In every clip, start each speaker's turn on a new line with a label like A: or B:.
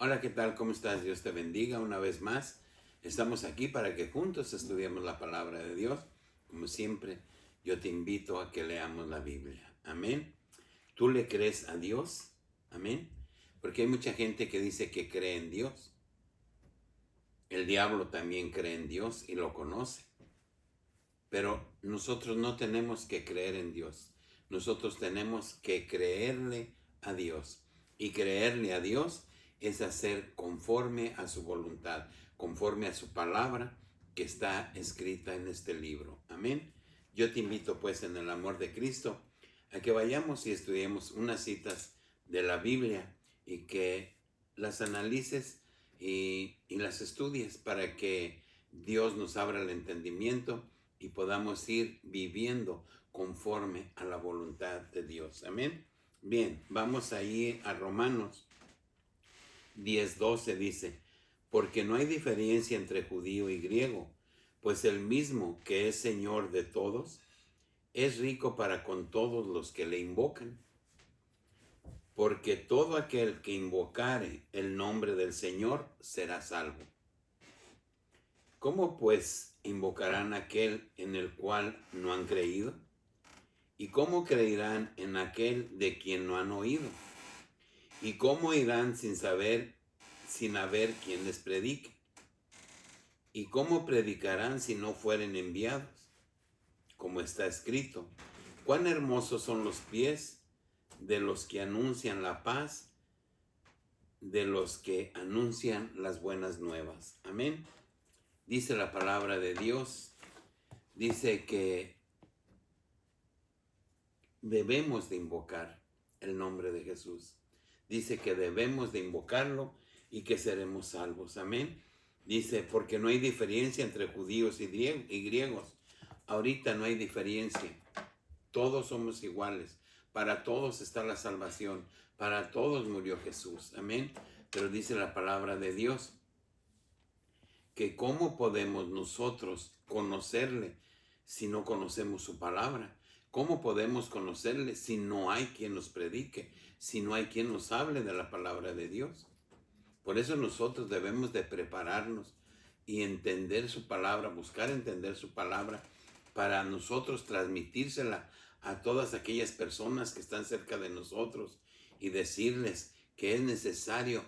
A: Hola, ¿qué tal? ¿Cómo estás? Dios te bendiga una vez más. Estamos aquí para que juntos estudiemos la palabra de Dios. Como siempre, yo te invito a que leamos la Biblia. Amén. ¿Tú le crees a Dios? Amén. Porque hay mucha gente que dice que cree en Dios. El diablo también cree en Dios y lo conoce. Pero nosotros no tenemos que creer en Dios. Nosotros tenemos que creerle a Dios. Y creerle a Dios es hacer conforme a su voluntad, conforme a su palabra que está escrita en este libro. Amén. Yo te invito pues en el amor de Cristo a que vayamos y estudiemos unas citas de la Biblia y que las analices y las estudies para que Dios nos abra el entendimiento y podamos ir viviendo conforme a la voluntad de Dios. Amén. Bien, vamos ahí a Romanos 10:12 dice, porque no hay diferencia entre judío y griego, pues el mismo que es Señor de todos, es rico para con todos los que le invocan. Porque todo aquel que invocare el nombre del Señor será salvo. ¿Cómo pues invocarán aquel en el cual no han creído? ¿Y cómo creerán en aquel de quien no han oído? ¿Y cómo irán sin haber quien les predique? ¿Y cómo predicarán si no fueren enviados? Como está escrito, cuán hermosos son los pies de los que anuncian la paz, de los que anuncian las buenas nuevas. Amén. Dice la palabra de Dios, dice que debemos de invocar el nombre de Jesús. Dice que debemos de invocarlo y que seremos salvos. Amén. Dice, porque no hay diferencia entre judíos y griegos. Ahorita no hay diferencia. Todos somos iguales. Para todos está la salvación. Para todos murió Jesús. Amén. Pero dice la palabra de Dios que cómo podemos nosotros conocerle si no conocemos su palabra. ¿Cómo podemos conocerle si no hay quien nos predique, si no hay quien nos hable de la palabra de Dios? Por eso nosotros debemos de prepararnos y entender su palabra, buscar entender su palabra para nosotros transmitírsela a todas aquellas personas que están cerca de nosotros y decirles que es necesario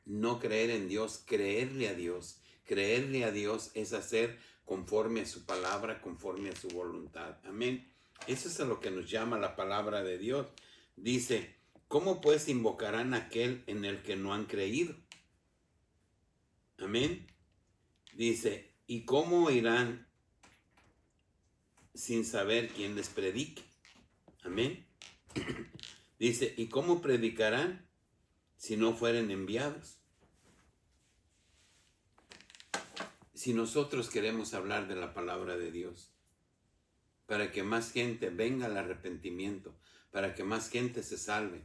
A: no creer en Dios, creerle a Dios. Creerle a Dios es hacer conforme a su palabra, conforme a su voluntad. Amén. Eso es a lo que nos llama la palabra de Dios. Dice, ¿cómo pues invocarán a aquel en el que no han creído? Amén. Dice, ¿y cómo irán sin saber quién les predique? Amén. Dice, ¿y cómo predicarán si no fueren enviados? Si nosotros queremos hablar de la palabra de Dios, para que más gente venga al arrepentimiento, para que más gente se salve.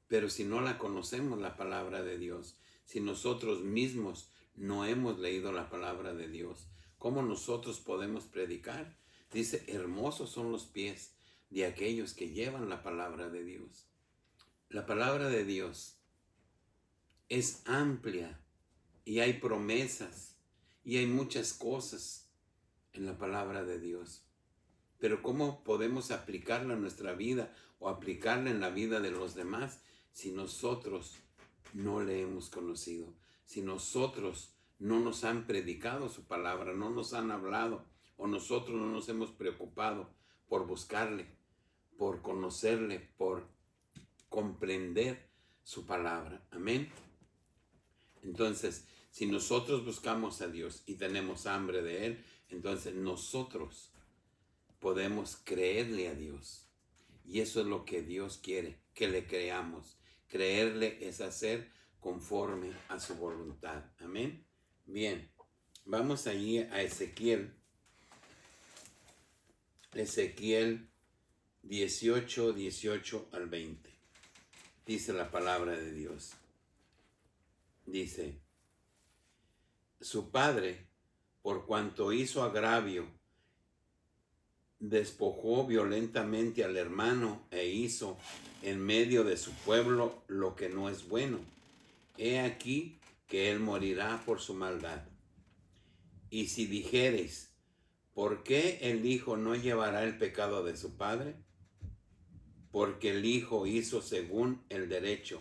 A: Pero si no la conocemos la palabra de Dios, si nosotros mismos no hemos leído la palabra de Dios, ¿cómo nosotros podemos predicar? Dice, hermosos son los pies de aquellos que llevan la palabra de Dios. La palabra de Dios es amplia y hay promesas y hay muchas cosas en la palabra de Dios. Pero ¿cómo podemos aplicarla en nuestra vida o aplicarla en la vida de los demás si nosotros no le hemos conocido? Si nosotros no nos han predicado su palabra, no nos han hablado o nosotros no nos hemos preocupado por buscarle, por conocerle, por comprender su palabra. Amén. Entonces, si nosotros buscamos a Dios y tenemos hambre de Él, entonces nosotros podemos creerle a Dios. Y eso es lo que Dios quiere, que le creamos. Creerle es hacer conforme a su voluntad. Amén. Bien, vamos allí a Ezequiel. Ezequiel 18 al 20. Dice la palabra de Dios. Dice, su padre, por cuanto hizo agravio, despojó violentamente al hermano e hizo en medio de su pueblo lo que no es bueno, he aquí que él morirá por su maldad. Y si dijereis, ¿por qué el Hijo no llevará el pecado de su Padre? Porque el Hijo hizo según el derecho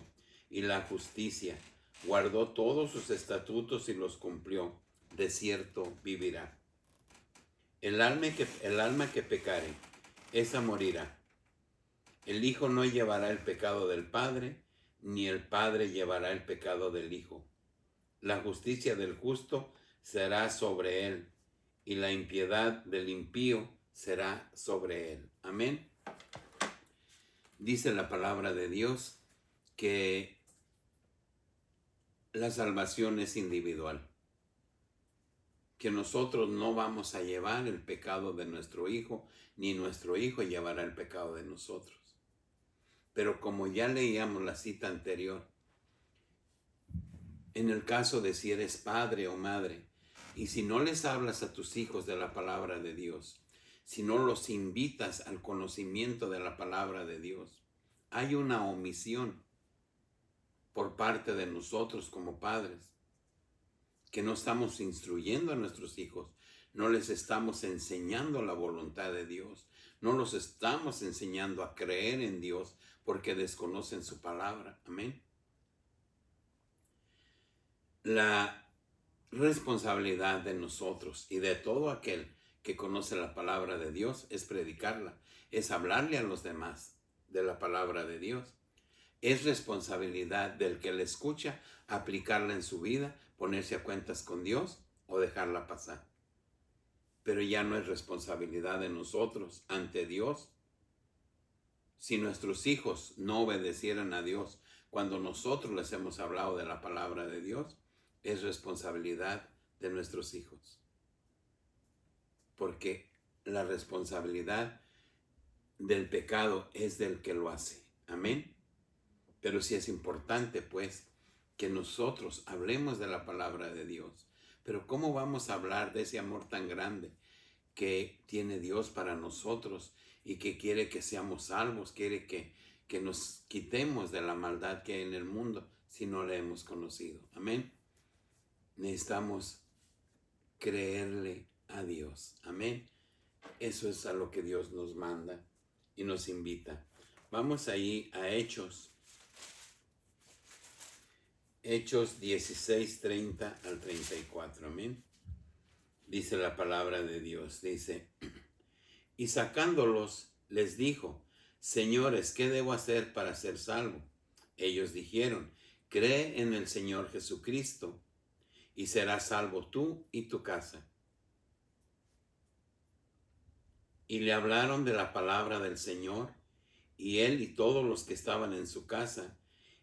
A: y la justicia, guardó todos sus estatutos y los cumplió, de cierto vivirá. El alma que pecare, esa morirá. El Hijo no llevará el pecado del Padre, ni el Padre llevará el pecado del Hijo. La justicia del justo será sobre él, y la impiedad del impío será sobre él. Amén. Dice la palabra de Dios que la salvación es individual, que nosotros no vamos a llevar el pecado de nuestro hijo, ni nuestro hijo llevará el pecado de nosotros. Pero como ya leíamos la cita anterior, en el caso de si eres padre o madre, y si no les hablas a tus hijos de la palabra de Dios, si no los invitas al conocimiento de la palabra de Dios, hay una omisión por parte de nosotros como padres, que no estamos instruyendo a nuestros hijos, no les estamos enseñando la voluntad de Dios, no los estamos enseñando a creer en Dios porque desconocen su palabra. Amén. La responsabilidad de nosotros y de todo aquel que conoce la palabra de Dios es predicarla, es hablarle a los demás de la palabra de Dios. Es responsabilidad del que la escucha aplicarla en su vida, ponerse a cuentas con Dios o dejarla pasar. Pero ya no es responsabilidad de nosotros ante Dios. Si nuestros hijos no obedecieran a Dios cuando nosotros les hemos hablado de la palabra de Dios, es responsabilidad de nuestros hijos. Porque la responsabilidad del pecado es del que lo hace. Amén. Pero sí es importante, pues, que nosotros hablemos de la palabra de Dios. Pero ¿cómo vamos a hablar de ese amor tan grande que tiene Dios para nosotros y que quiere que seamos salvos, quiere que nos quitemos de la maldad que hay en el mundo si no la hemos conocido? Amén. Necesitamos creerle a Dios. Amén. Eso es a lo que Dios nos manda y nos invita. Vamos ahí a Hechos 16, 30 al 34. Amén. Dice la palabra de Dios. Dice, y sacándolos les dijo, señores, ¿qué debo hacer para ser salvo? Ellos dijeron, cree en el Señor Jesucristo y serás salvo tú y tu casa. Y le hablaron de la palabra del Señor, y él y todos los que estaban en su casa,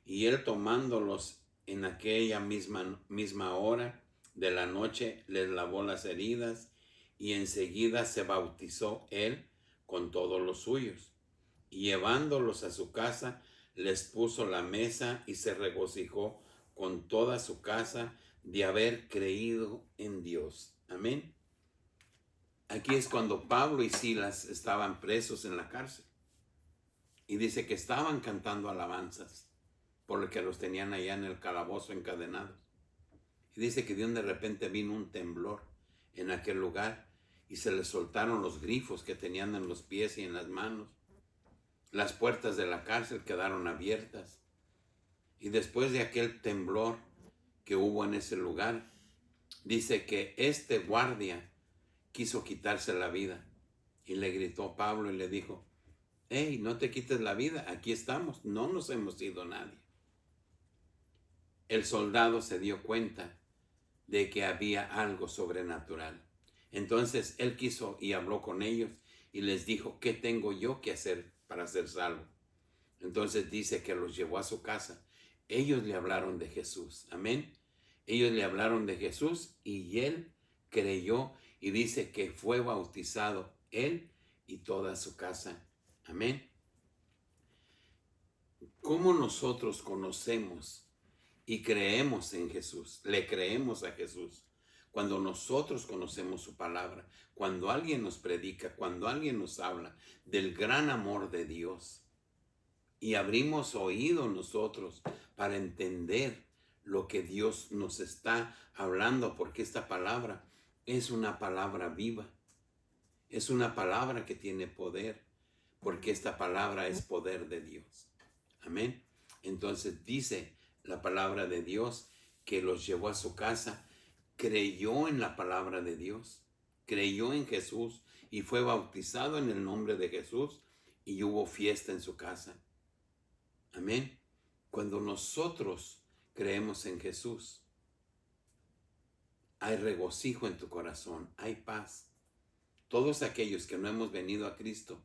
A: y él tomándolos en aquella misma hora de la noche, les lavó las heridas, y enseguida se bautizó él con todos los suyos. Y llevándolos a su casa, les puso la mesa y se regocijó con toda su casa de haber creído en Dios. Amén. Aquí es cuando Pablo y Silas estaban presos en la cárcel. Y dice que estaban cantando alabanzas por lo que los tenían allá en el calabozo encadenados. Y dice que de repente vino un temblor en aquel lugar y se les soltaron los grifos que tenían en los pies y en las manos. Las puertas de la cárcel quedaron abiertas. Y después de aquel temblor que hubo en ese lugar, dice que este guardia quiso quitarse la vida y le gritó a Pablo y le dijo, hey, no te quites la vida, aquí estamos, no nos hemos ido nadie. El soldado se dio cuenta de que había algo sobrenatural. Entonces él quiso y habló con ellos y les dijo, ¿qué tengo yo que hacer para ser salvo? Entonces dice que los llevó a su casa. Ellos le hablaron de Jesús. Amén. Ellos le hablaron de Jesús y él creyó y dice que fue bautizado él y toda su casa. Amén. ¿Cómo nosotros conocemos y creemos en Jesús? Le creemos a Jesús. Cuando nosotros conocemos su palabra, cuando alguien nos predica, cuando alguien nos habla del gran amor de Dios y abrimos oído nosotros para entender lo que Dios nos está hablando, porque esta palabra es una palabra viva. Es una palabra que tiene poder, porque esta palabra es poder de Dios. Amén. Entonces dice la palabra de Dios que los llevó a su casa, creyó en la palabra de Dios, creyó en Jesús y fue bautizado en el nombre de Jesús y hubo fiesta en su casa. Amén. Cuando nosotros creemos en Jesús, hay regocijo en tu corazón, hay paz. Todos aquellos que no hemos venido a Cristo,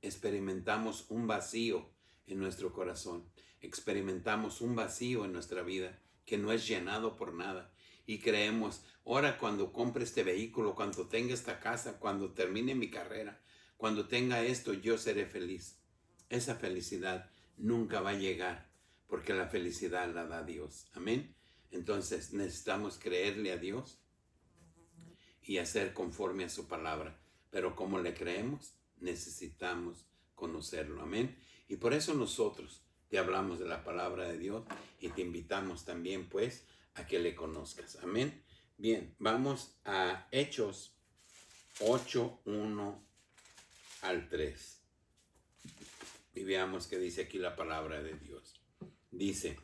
A: experimentamos un vacío en nuestro corazón, experimentamos un vacío en nuestra vida que no es llenado por nada. Y creemos, ahora cuando compre este vehículo, cuando tenga esta casa, cuando termine mi carrera, cuando tenga esto, yo seré feliz. Esa felicidad nunca va a llegar, porque la felicidad la da Dios. Amén. Entonces necesitamos creerle a Dios y hacer conforme a su palabra. Pero como le creemos, necesitamos conocerlo. Amén. Y por eso nosotros te hablamos de la palabra de Dios y te invitamos también, pues, a que le conozcas. Amén. Bien, vamos a Hechos 8, 1 al 3. Y veamos qué dice aquí la palabra de Dios. Dice,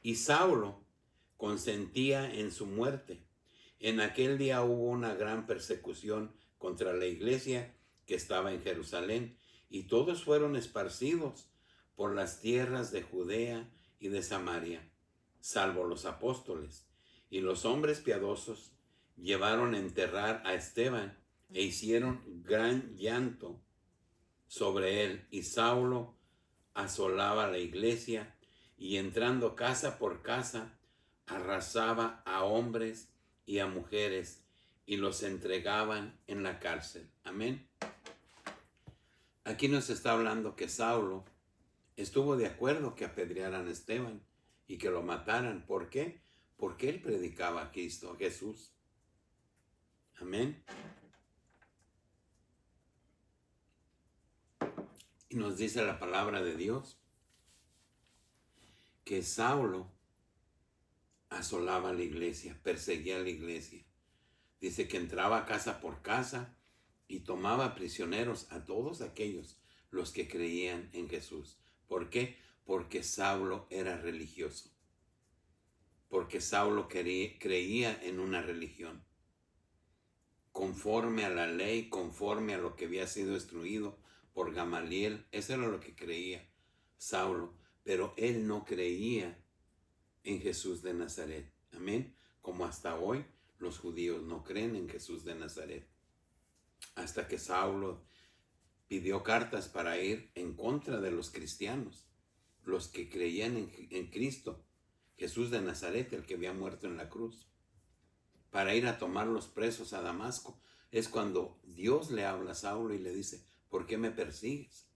A: y Saulo consentía en su muerte. En aquel día hubo una gran persecución contra la iglesia que estaba en Jerusalén, y todos fueron esparcidos por las tierras de Judea y de Samaria, salvo los apóstoles. Y los hombres piadosos llevaron a enterrar a Esteban e hicieron gran llanto sobre él. Y Saulo asolaba la iglesia y entrando casa por casa, arrasaba a hombres y a mujeres y los entregaban en la cárcel. Amén. Aquí nos está hablando que Saulo estuvo de acuerdo que apedrearan a Esteban y que lo mataran. ¿Por qué? Porque él predicaba a Cristo, a Jesús. Amén. Y nos dice la palabra de Dios que Saulo asolaba la iglesia, perseguía a la iglesia. Dice que entraba casa por casa y tomaba prisioneros a todos aquellos los que creían en Jesús. ¿Por qué? Porque Saulo era religioso. Porque Saulo creía en una religión. Conforme a la ley, conforme a lo que había sido instruido por Gamaliel. Eso era lo que creía Saulo. Pero él no creía en Jesús de Nazaret. Amén. Como hasta hoy los judíos no creen en Jesús de Nazaret. Hasta que Saulo pidió cartas para ir en contra de los cristianos, los que creían en Cristo, Jesús de Nazaret, el que había muerto en la cruz, para ir a tomar los presos a Damasco. Es cuando Dios le habla a Saulo y le dice, ¿por qué me persigues?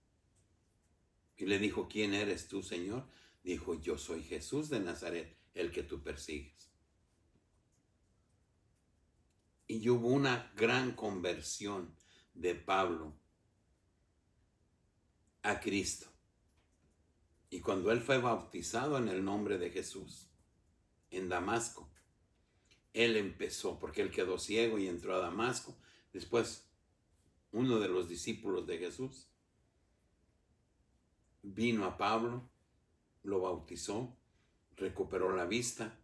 A: Y le dijo, ¿quién eres tú, Señor? Dijo, yo soy Jesús de Nazaret, el que tú persigues. Y hubo una gran conversión de Pablo a Cristo. Y cuando él fue bautizado en el nombre de Jesús, en Damasco, él empezó, porque él quedó ciego y entró a Damasco. Después, uno de los discípulos de Jesús vino a Pablo, lo bautizó, recuperó la vista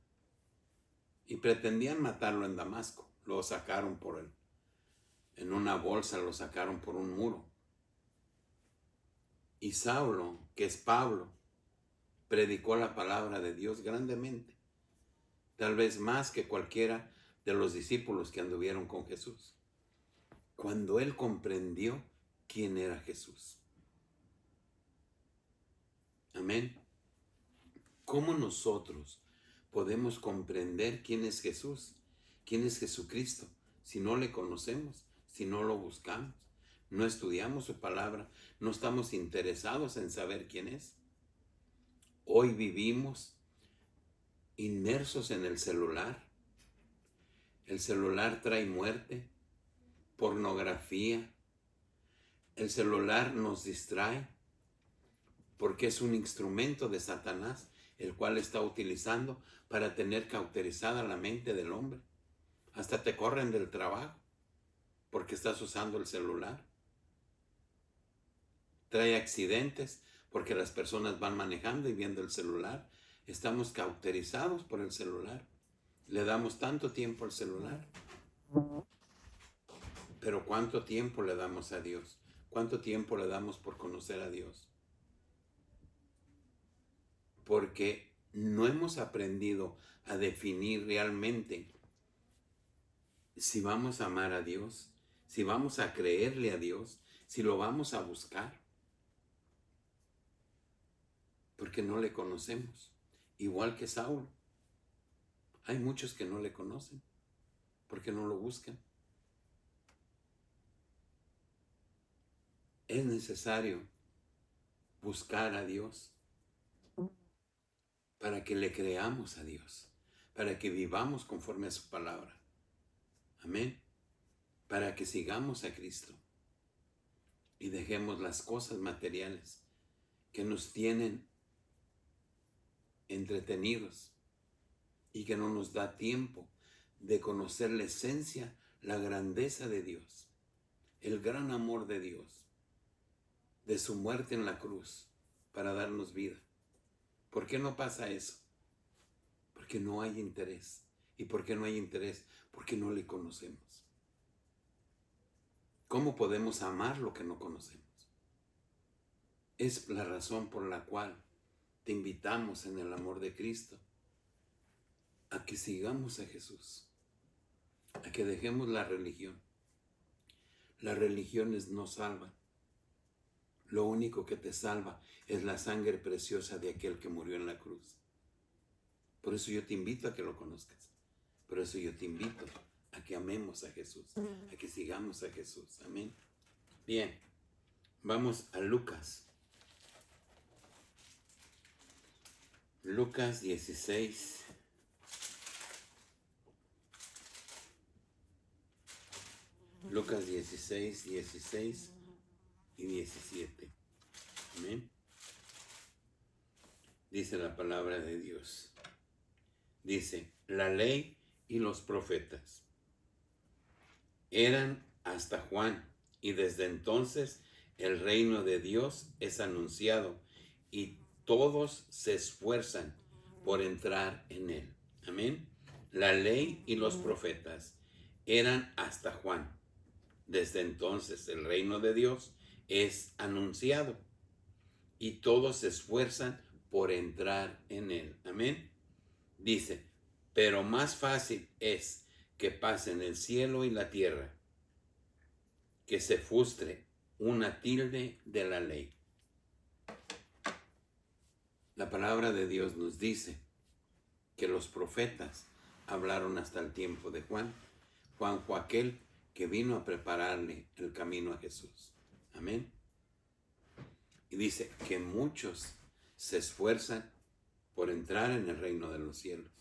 A: y pretendían matarlo en Damasco. Lo sacaron por él. En una bolsa lo sacaron por un muro. Y Saulo, que es Pablo, predicó la palabra de Dios grandemente. Tal vez más que cualquiera de los discípulos que anduvieron con Jesús. Cuando él comprendió quién era Jesús. Amén. ¿Cómo nosotros podemos comprender quién es Jesús? ¿Quién es Jesucristo? Si no le conocemos, si no lo buscamos, no estudiamos su palabra, no estamos interesados en saber quién es. Hoy vivimos inmersos en el celular. El celular trae muerte, pornografía. El celular nos distrae porque es un instrumento de Satanás el cual está utilizando para tener cauterizada la mente del hombre. Hasta te corren del trabajo porque estás usando el celular. Trae accidentes porque las personas van manejando y viendo el celular. Estamos cauterizados por el celular. Le damos tanto tiempo al celular. Pero ¿cuánto tiempo le damos a Dios? ¿Cuánto tiempo le damos por conocer a Dios? Porque no hemos aprendido a definir realmente si vamos a amar a Dios, si vamos a creerle a Dios, si lo vamos a buscar. Porque no le conocemos. Igual que Saulo. Hay muchos que no le conocen porque no lo buscan. Es necesario buscar a Dios para que le creamos a Dios, para que vivamos conforme a su palabra. Amén. Para que sigamos a Cristo y dejemos las cosas materiales que nos tienen entretenidos y que no nos da tiempo de conocer la esencia, la grandeza de Dios, el gran amor de Dios, de su muerte en la cruz para darnos vida. ¿Por qué no pasa eso? Porque no hay interés. ¿Y por qué no hay interés? Porque no le conocemos. ¿Cómo podemos amar lo que no conocemos? Es la razón por la cual te invitamos en el amor de Cristo a que sigamos a Jesús, a que dejemos la religión. Las religiones no salvan. Lo único que te salva es la sangre preciosa de aquel que murió en la cruz. Por eso yo te invito a que lo conozcas. Por eso yo te invito a que amemos a Jesús, a que sigamos a Jesús. Amén. Bien, vamos a Lucas. Lucas 16. Lucas 16, 16 y 17. Amén. Dice la palabra de Dios. Dice, la ley y los profetas eran hasta Juan, y desde entonces el reino de Dios es anunciado y todos se esfuerzan por entrar en él. Amén. La ley y los profetas eran hasta Juan. Desde entonces el reino de Dios es anunciado y todos se esfuerzan por entrar en él. Amén. Dice, pero más fácil es que pasen el cielo y la tierra, que se frustre una tilde de la ley. La palabra de Dios nos dice que los profetas hablaron hasta el tiempo de Juan. Juan fue aquel que vino a prepararle el camino a Jesús. Amén. Y dice que muchos se esfuerzan por entrar en el reino de los cielos.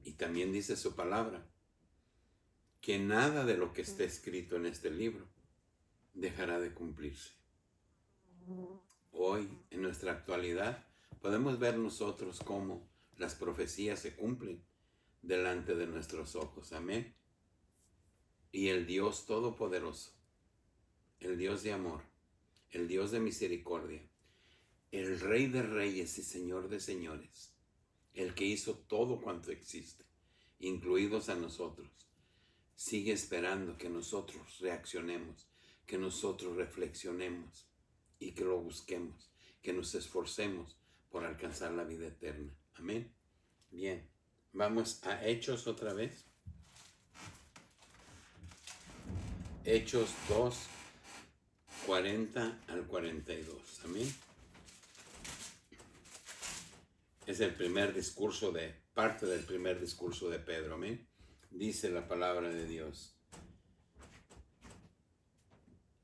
A: Y también dice su palabra que nada de lo que está escrito en este libro dejará de cumplirse. Hoy, en nuestra actualidad, podemos ver nosotros cómo las profecías se cumplen delante de nuestros ojos. Amén. Y el Dios Todopoderoso, el Dios de amor, el Dios de misericordia, el Rey de Reyes y Señor de Señores, el que hizo todo cuanto existe, incluidos a nosotros, sigue esperando que nosotros reaccionemos, que nosotros reflexionemos y que lo busquemos, que nos esforcemos por alcanzar la vida eterna. Amén. Bien, vamos a Hechos otra vez. Hechos 2, 40 al 42. Amén. Es el primer discurso parte del primer discurso de Pedro. Amén. Dice la palabra de Dios.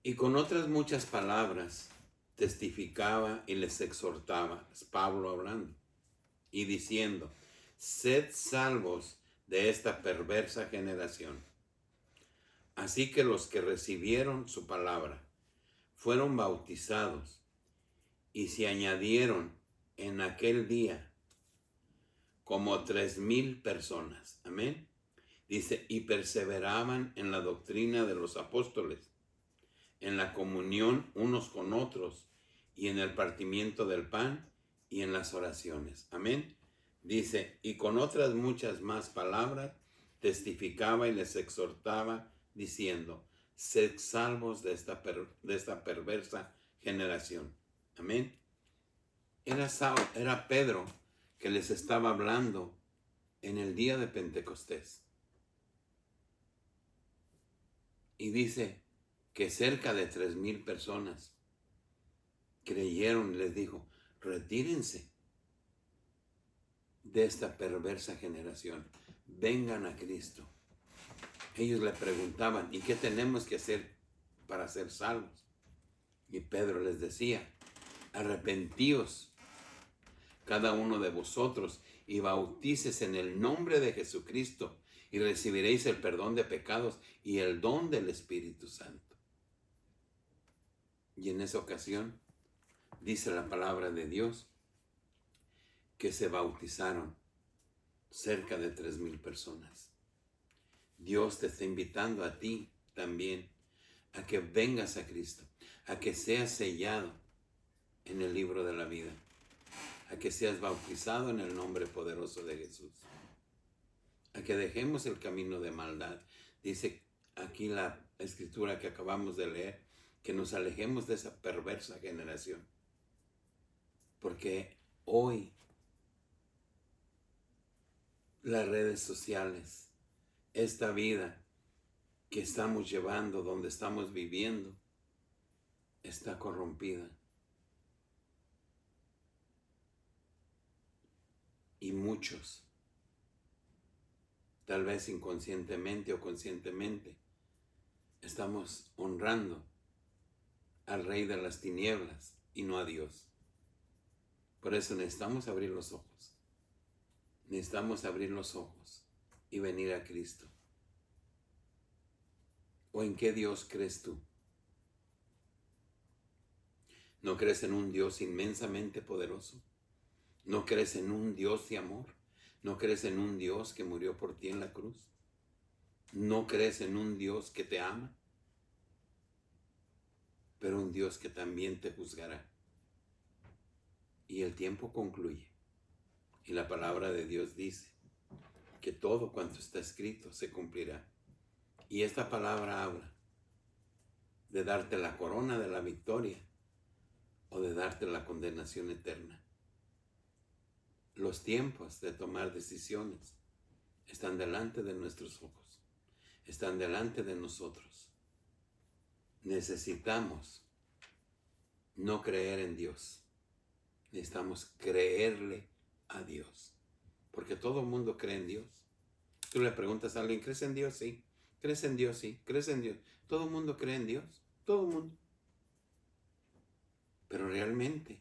A: Y con otras muchas palabras testificaba y les exhortaba, es Pablo hablando, y diciendo, sed salvos de esta perversa generación. Así que los que recibieron su palabra fueron bautizados y se añadieron en aquel día como 3,000 personas. Amén. Dice, y perseveraban en la doctrina de los apóstoles, en la comunión unos con otros, y en el partimiento del pan, y en las oraciones. Amén. Dice, y con otras muchas más palabras, testificaba y les exhortaba, diciendo, sed salvos de esta perversa generación. Amén. Era Pedro que les estaba hablando en el día de Pentecostés. Y dice que cerca de 3,000 personas creyeron. Les dijo, retírense de esta perversa generación, vengan a Cristo. Ellos le preguntaban, ¿y qué tenemos que hacer para ser salvos? Y Pedro les decía, arrepentíos cada uno de vosotros y bautícese en el nombre de Jesucristo y recibiréis el perdón de pecados y el don del Espíritu Santo. Y en esa ocasión dice la palabra de Dios que se bautizaron cerca de 3,000 personas. Dios te está invitando a ti también a que vengas a Cristo, a que seas sellado en el libro de la vida, a que seas bautizado en el nombre poderoso de Jesús, a que dejemos el camino de maldad. Dice aquí la escritura que acabamos de leer, que nos alejemos de esa perversa generación, porque hoy las redes sociales, esta vida que estamos llevando, donde estamos viviendo, está corrompida. Y muchos, tal vez inconscientemente o conscientemente, estamos honrando al rey de las tinieblas y no a Dios. Por eso necesitamos abrir los ojos. Necesitamos abrir los ojos y venir a Cristo. ¿O en qué Dios crees tú? ¿No crees en un Dios inmensamente poderoso? ¿No crees en un Dios de amor? ¿No crees en un Dios que murió por ti en la cruz? ¿No crees en un Dios que te ama? Pero un Dios que también te juzgará. Y el tiempo concluye. Y la palabra de Dios dice que todo cuanto está escrito se cumplirá. Y esta palabra habla de darte la corona de la victoria o de darte la condenación eterna. Los tiempos de tomar decisiones están delante de nuestros ojos, están delante de nosotros. Necesitamos no creer en Dios, necesitamos creerle a Dios, porque todo el mundo cree en Dios. Tú le preguntas a alguien, ¿crees en Dios? Sí. ¿Crees en Dios? Sí. ¿Crees en Dios? Todo el mundo cree en Dios, todo el mundo. Pero realmente,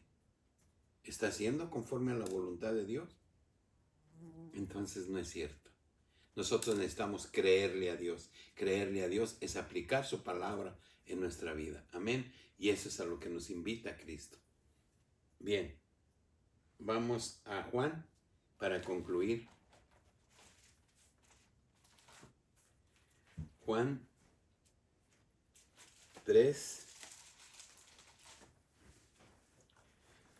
A: ¿está haciendo conforme a la voluntad de Dios? Entonces no es cierto. Nosotros necesitamos creerle a Dios. Creerle a Dios es aplicar su palabra en nuestra vida. Amén. Y eso es a lo que nos invita Cristo. Bien, vamos a Juan para concluir. Juan 3.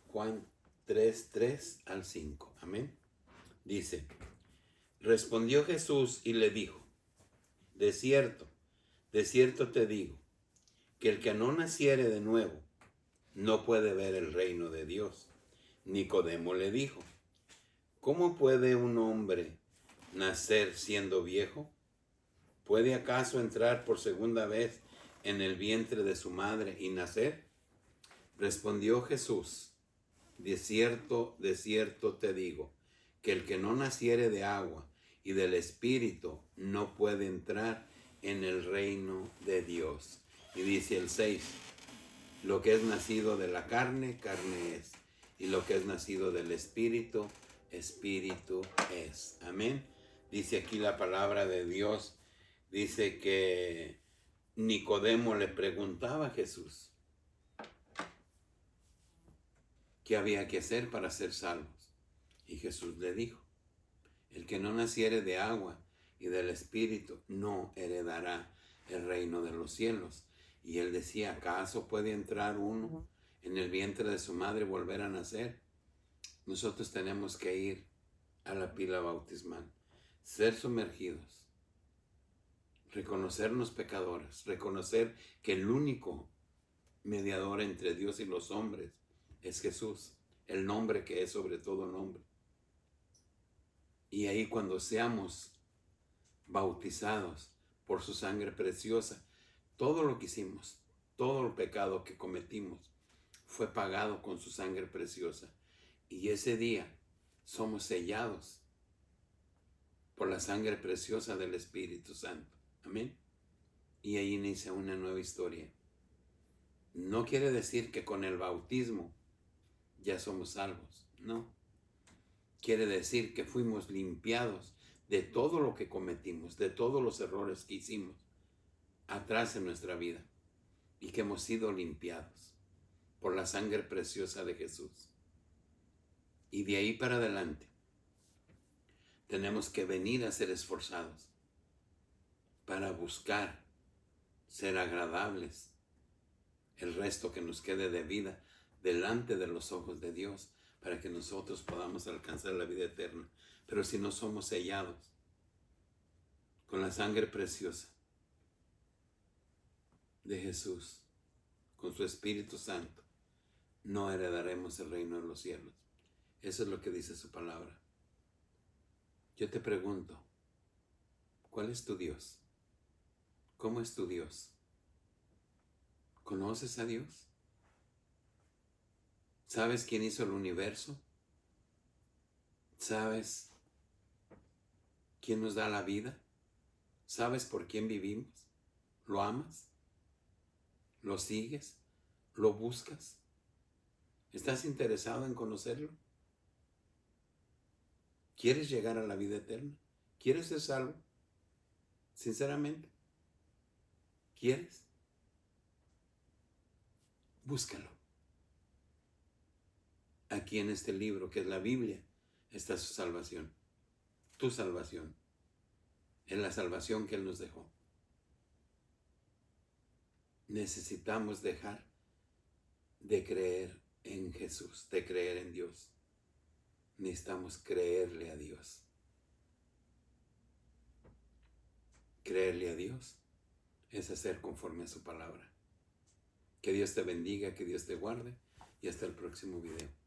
A: Juan 3, 3 al 5. Amén. Dice, respondió Jesús y le dijo, de cierto te digo, que el que no naciere de nuevo no puede ver el reino de Dios. Nicodemo le dijo, ¿cómo puede un hombre nacer siendo viejo? ¿Puede acaso entrar por segunda vez en el vientre de su madre y nacer? Respondió Jesús, de cierto te digo, que el que no naciere de agua y del Espíritu no puede entrar en el reino de Dios. Y dice el 6, lo que es nacido de la carne, carne es, y lo que es nacido del Espíritu, Espíritu es. Amén. Dice aquí la palabra de Dios, dice que Nicodemo le preguntaba a Jesús, ¿qué había que hacer para ser salvos? Y Jesús le dijo, el que no naciere de agua y del Espíritu no heredará el reino de los cielos. Y él decía, ¿acaso puede entrar uno en el vientre de su madre y volver a nacer? Nosotros tenemos que ir a la pila bautismal, ser sumergidos, reconocernos pecadores, reconocer que el único mediador entre Dios y los hombres es Jesús, el nombre que es sobre todo nombre. Y ahí cuando seamos bautizados por su sangre preciosa, todo lo que hicimos, todo el pecado que cometimos, fue pagado con su sangre preciosa. Y ese día somos sellados por la sangre preciosa del Espíritu Santo. Amén. Y ahí inicia una nueva historia. No quiere decir que con el bautismo ya somos salvos. No. Quiere decir que fuimos limpiados de todo lo que cometimos, de todos los errores que hicimos atrás en nuestra vida, y que hemos sido limpiados por la sangre preciosa de Jesús. Y de ahí para adelante tenemos que venir a ser esforzados para buscar ser agradables el resto que nos quede de vida delante de los ojos de Dios, para que nosotros podamos alcanzar la vida eterna. Pero si no somos sellados con la sangre preciosa de Jesús, con su Espíritu Santo, no heredaremos el reino de los cielos. Eso es lo que dice su palabra. Yo te pregunto, ¿cuál es tu Dios? ¿Cómo es tu Dios? ¿Conoces a Dios? ¿Sabes quién hizo el universo? ¿Sabes quién nos da la vida? ¿Sabes por quién vivimos? ¿Lo amas? ¿Lo sigues? ¿Lo buscas? ¿Estás interesado en conocerlo? ¿Quieres llegar a la vida eterna? ¿Quieres ser salvo? Sinceramente, ¿quieres? Búscalo. Aquí en este libro, que es la Biblia, está su salvación. Tu salvación. Es la salvación que Él nos dejó. Necesitamos dejar de creer en Jesús, de creer en Dios. Necesitamos creerle a Dios. Creerle a Dios es hacer conforme a su palabra. Que Dios te bendiga, que Dios te guarde, y hasta el próximo video.